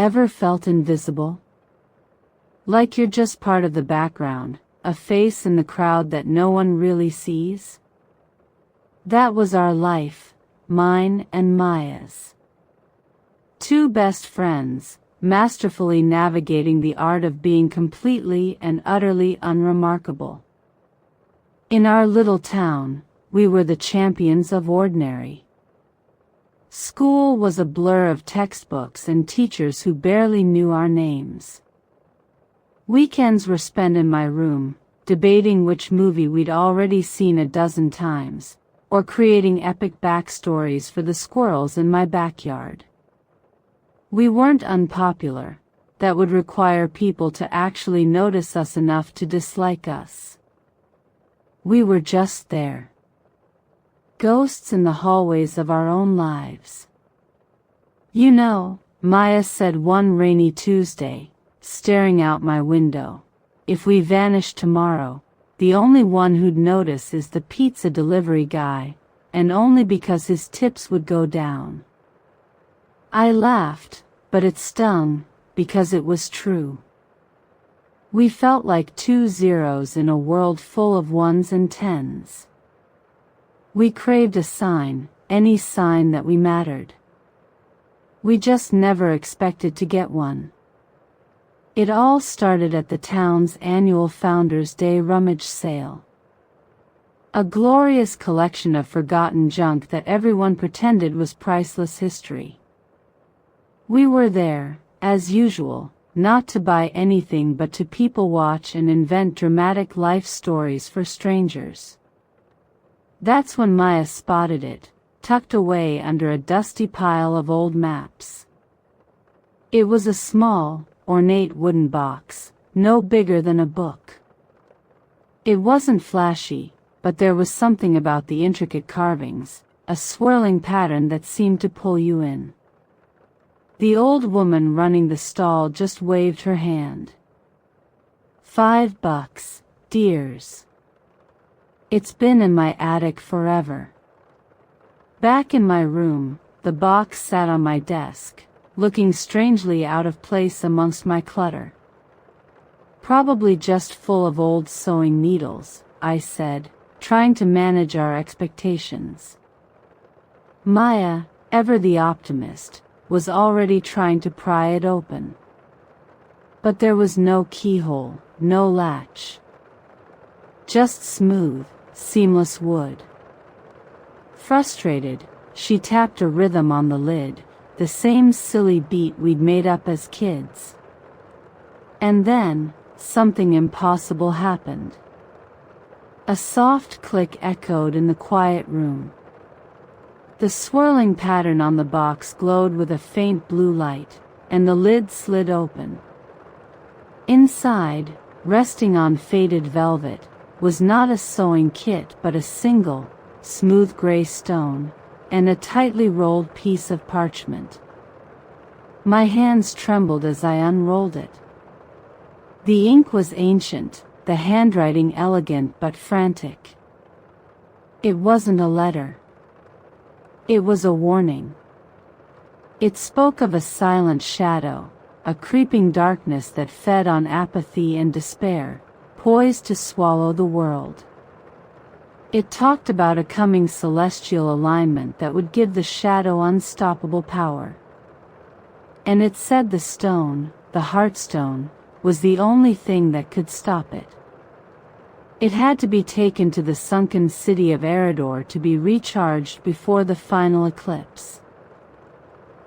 Ever felt invisible? Like you're just part of the background, a face in the crowd that no one really sees? That was our life, mine and Maya's. Two best friends, masterfully navigating the art of being completely and utterly unremarkable. In our little town, we were the champions of ordinary. School was a blur of textbooks and teachers who barely knew our names. Weekends were spent in my room, debating which movie we'd already seen a dozen times, or creating epic backstories for the squirrels in my backyard. We weren't unpopular. That would require people to actually notice us enough to dislike us. We were just there. Ghosts in the hallways of our own lives. You know, Maya said one rainy Tuesday, staring out my window, if we vanish tomorrow, the only one who'd notice is the pizza delivery guy, and only because his tips would go down. I laughed, but it stung, because it was true. We felt like two zeros in a world full of ones and tens. We craved a sign, any sign that we mattered. We just never expected to get one. It all started at the town's annual Founders' Day rummage sale. A glorious collection of forgotten junk that everyone pretended was priceless history. We were there, as usual, not to buy anything but to people watch and invent dramatic life stories for strangers. That's when Maya spotted it, tucked away under a dusty pile of old maps. It was a small, ornate wooden box, no bigger than a book. It wasn't flashy, but there was something about the intricate carvings, a swirling pattern that seemed to pull you in. The old woman running the stall just waved her hand. $5, dears. It's been in my attic forever. Back in my room, the box sat on my desk, looking strangely out of place amongst my clutter. Probably just full of old sewing needles, I said, trying to manage our expectations. Maya, ever the optimist, was already trying to pry it open. But there was no keyhole, no latch. Just smooth, seamless wood. Frustrated, she tapped a rhythm on the lid, the same silly beat we'd made up as kids. And then, something impossible happened. A soft click echoed in the quiet room. The swirling pattern on the box glowed with a faint blue light, and the lid slid open. Inside, resting on faded velvet, was not a sewing kit but a single, smooth gray stone, and a tightly rolled piece of parchment. My hands trembled as I unrolled it. The ink was ancient, the handwriting elegant but frantic. It wasn't a letter. It was a warning. It spoke of a silent shadow, a creeping darkness that fed on apathy and despair, poised to swallow the world. It talked about a coming celestial alignment that would give the shadow unstoppable power. And it said the stone, the Heartstone, was the only thing that could stop it. It had to be taken to the sunken city of Eridor to be recharged before the final eclipse.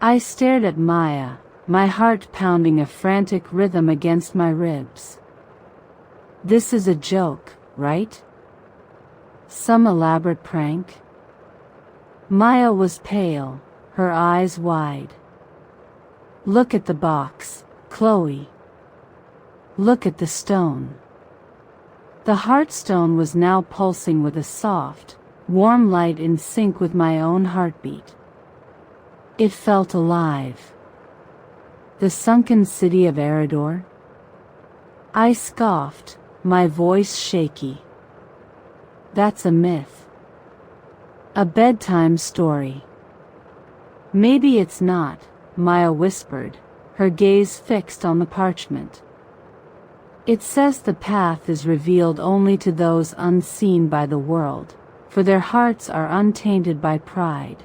I stared at Maya, my heart pounding a frantic rhythm against my ribs. This is a joke, right? Some elaborate prank? Maya was pale, her eyes wide. Look at the box, Chloe. Look at the stone. The Heartstone was now pulsing with a soft, warm light in sync with my own heartbeat. It felt alive. The sunken city of Eridor? I scoffed, my voice shaky. That's a myth. A bedtime story. Maybe it's not, Maya whispered, her gaze fixed on the parchment. It says the path is revealed only to those unseen by the world, for their hearts are untainted by pride.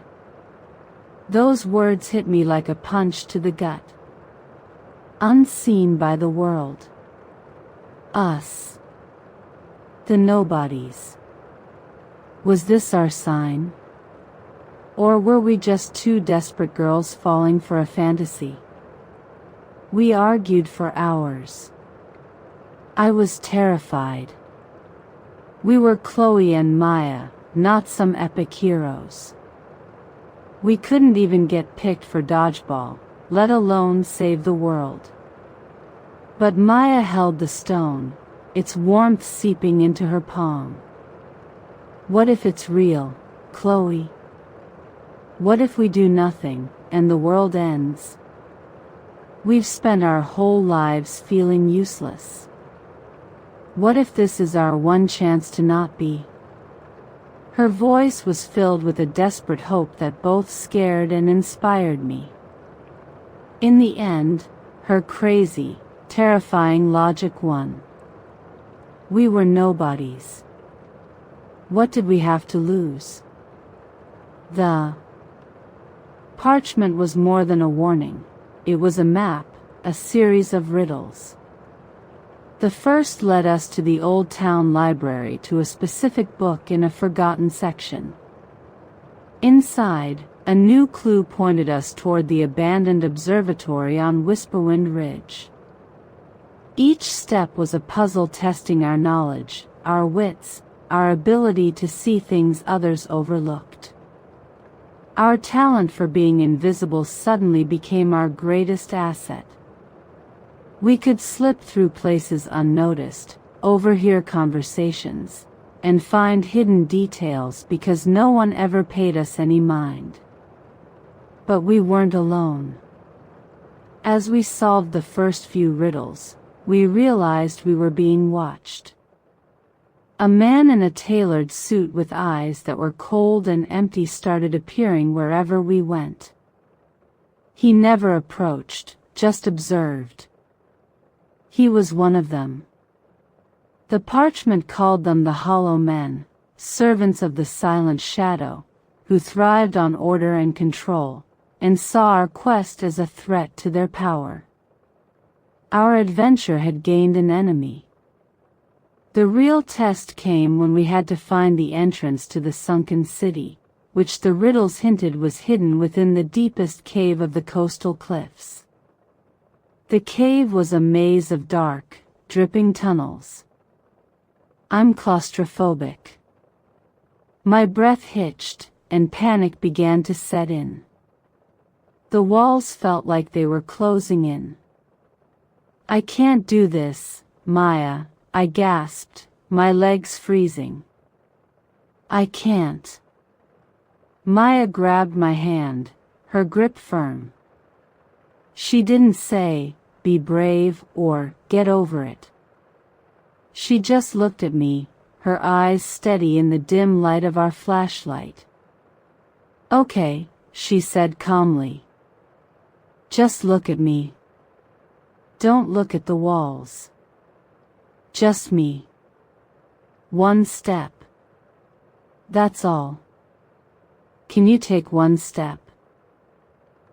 Those words hit me like a punch to the gut. Unseen by the world. Us. The nobodies. Was this our sign? Or were we just two desperate girls falling for a fantasy? We argued for hours. I was terrified. We were Chloe and Maya, not some epic heroes. We couldn't even get picked for dodgeball, let alone save the world. But Maya held the stone, its warmth seeping into her palm. What if it's real, Chloe? What if we do nothing, and the world ends? We've spent our whole lives feeling useless. What if this is our one chance to not be? Her voice was filled with a desperate hope that both scared and inspired me. In the end, her crazy, terrifying logic won. We were nobodies. What did we have to lose? The parchment was more than a warning. It was a map, a series of riddles. The first led us to the old town library, to a specific book in a forgotten section. Inside, a new clue pointed us toward the abandoned observatory on Whisperwind Ridge. Each step was a puzzle testing our knowledge, our wits, our ability to see things others overlooked. Our talent for being invisible suddenly became our greatest asset. We could slip through places unnoticed, overhear conversations, and find hidden details because no one ever paid us any mind. But we weren't alone. As we solved the first few riddles, we realized we were being watched. A man in a tailored suit with eyes that were cold and empty started appearing wherever we went. He never approached, just observed. He was one of them. The parchment called them the Hollow Men, servants of the silent shadow, who thrived on order and control, and saw our quest as a threat to their power. Our adventure had gained an enemy. The real test came when we had to find the entrance to the sunken city, which the riddles hinted was hidden within the deepest cave of the coastal cliffs. The cave was a maze of dark, dripping tunnels. I'm claustrophobic. My breath hitched, and panic began to set in. The walls felt like they were closing in. I can't do this, Maya, I gasped, my legs freezing. I can't. Maya grabbed my hand, her grip firm. She didn't say, "Be brave," or "Get over it." She just looked at me, her eyes steady in the dim light of our flashlight. "Okay," she said calmly. "Just look at me. Don't look at the walls. Just me. One step. That's all. Can you take one step?"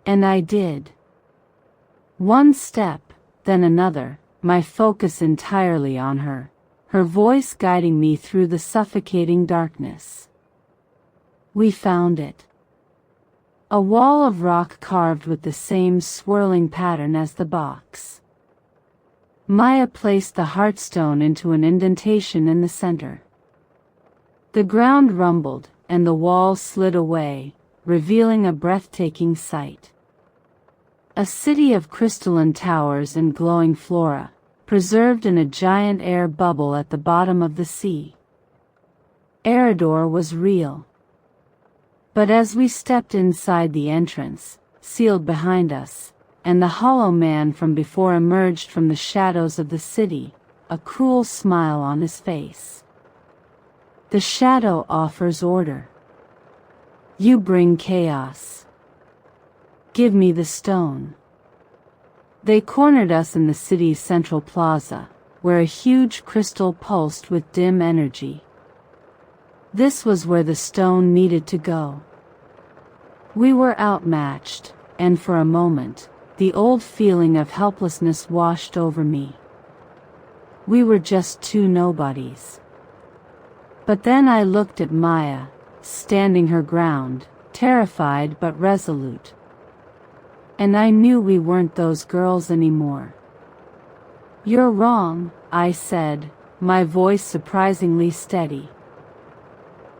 And I did. One step, then another, my focus entirely on her, her voice guiding me through the suffocating darkness. We found it. A wall of rock carved with the same swirling pattern as the box. Maya placed the heartstone into an indentation in the center. The ground rumbled, and the wall slid away, revealing a breathtaking sight. A city of crystalline towers and glowing flora, preserved in a giant air bubble at the bottom of the sea. Eridor was real. But as we stepped inside the entrance, sealed behind us, and the hollow man from before emerged from the shadows of the city, a cruel smile on his face. The shadow offers order. You bring chaos. Give me the stone. They cornered us in the city's central plaza, where a huge crystal pulsed with dim energy. This was where the stone needed to go. We were outmatched, and for a moment, the old feeling of helplessness washed over me. We were just two nobodies. But then I looked at Maya, standing her ground, terrified but resolute. And I knew we weren't those girls anymore. "You're wrong," I said, my voice surprisingly steady.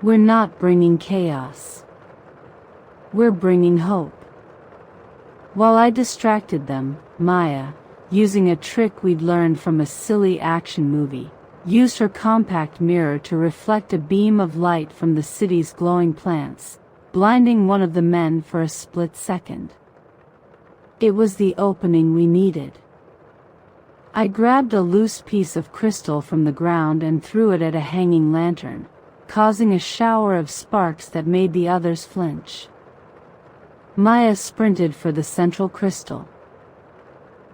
"We're not bringing chaos. We're bringing hope." While I distracted them, Maya, using a trick we'd learned from a silly action movie, used her compact mirror to reflect a beam of light from the city's glowing plants, blinding one of the men for a split second. It was the opening we needed. I grabbed a loose piece of crystal from the ground and threw it at a hanging lantern, causing a shower of sparks that made the others flinch. Maya sprinted for the central crystal.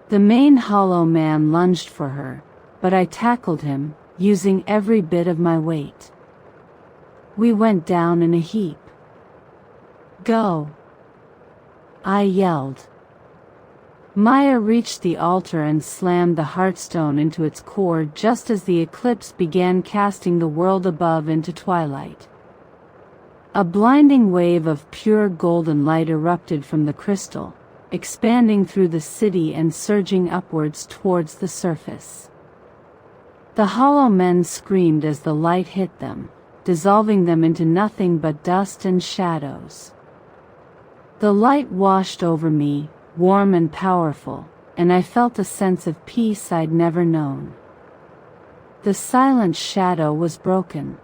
The main hollow man lunged for her, but I tackled him, using every bit of my weight. We went down in a heap. "Go!" I yelled. Maya reached the altar and slammed the heartstone into its core just as the eclipse began casting the world above into twilight. A blinding wave of pure golden light erupted from the crystal, expanding through the city and surging upwards towards the surface. The hollow men screamed as the light hit them, dissolving them into nothing but dust and shadows. The light washed over me, warm and powerful, and I felt a sense of peace I'd never known. The silent shadow was broken.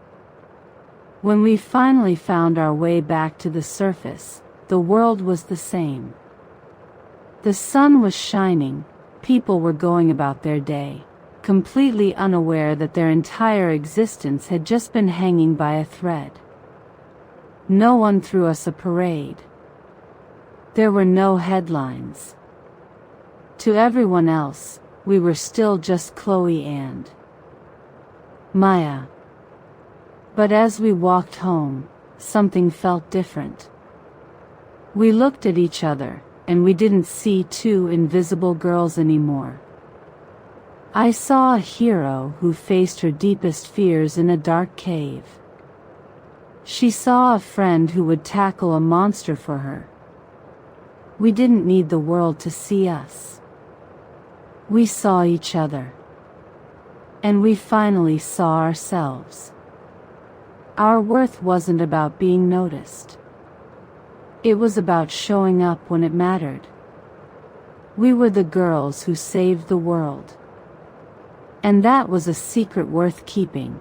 When we finally found our way back to the surface, the world was the same. The sun was shining, people were going about their day, completely unaware that their entire existence had just been hanging by a thread. No one threw us a parade. There were no headlines. To everyone else, we were still just Chloe and Maya. But as we walked home, something felt different. We looked at each other, and we didn't see two invisible girls anymore. I saw a hero who faced her deepest fears in a dark cave. She saw a friend who would tackle a monster for her. We didn't need the world to see us. We saw each other. And we finally saw ourselves. Our worth wasn't about being noticed. It was about showing up when it mattered. We were the girls who saved the world. And that was a secret worth keeping.